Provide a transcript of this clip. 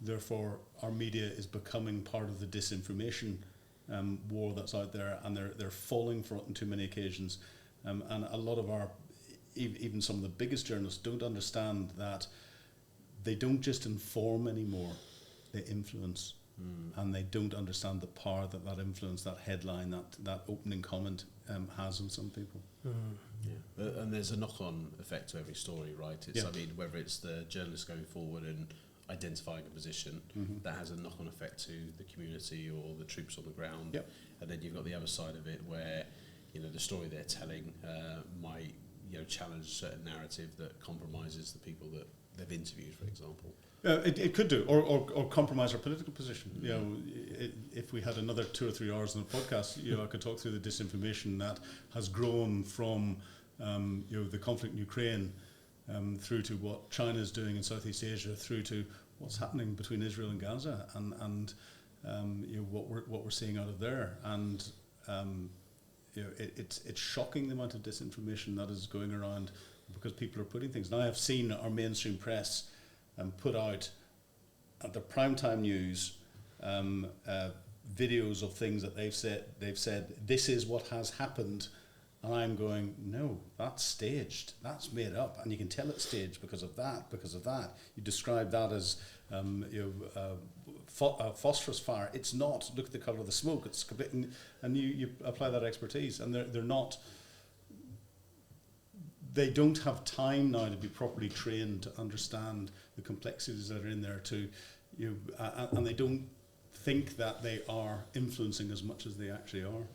therefore our media is becoming part of the disinformation war that's out there, and they're falling for it on too many occasions. And a lot of our, even some of the biggest journalists, don't understand that they don't just inform anymore, they influence. And they don't understand the power that influence, that headline, that opening comment has on some people. Yeah, and there's a knock-on effect to every story, right? It's, I mean, whether it's the journalist going forward and identifying a position, that has a knock-on effect to the community or the troops on the ground. And then you've got the other side of it where, you know, the story they're telling might, you know, challenge a certain narrative that compromises the people that they've interviewed, for example. It could do, or compromise our political position. You know, if we had another 2 or 3 hours on the podcast, you know, I could talk through the disinformation that has grown from, you know, the conflict in Ukraine, through to what China is doing in Southeast Asia, through to what's happening between Israel and Gaza, and you know, what we're seeing out of there, and you know, it's shocking the amount of disinformation that is going around because people are putting things. Now I've seen our mainstream press put out at the primetime news videos of things that they've said this is what has happened, and I'm going, no, that's staged, that's made up, and you can tell it's staged because of that. You describe that as phosphorus fire. It's not. Look at the colour of the smoke. It's and you apply that expertise, and they're not. They don't have time now to be properly trained to understand the complexities that are in there, and they don't think that they are influencing as much as they actually are.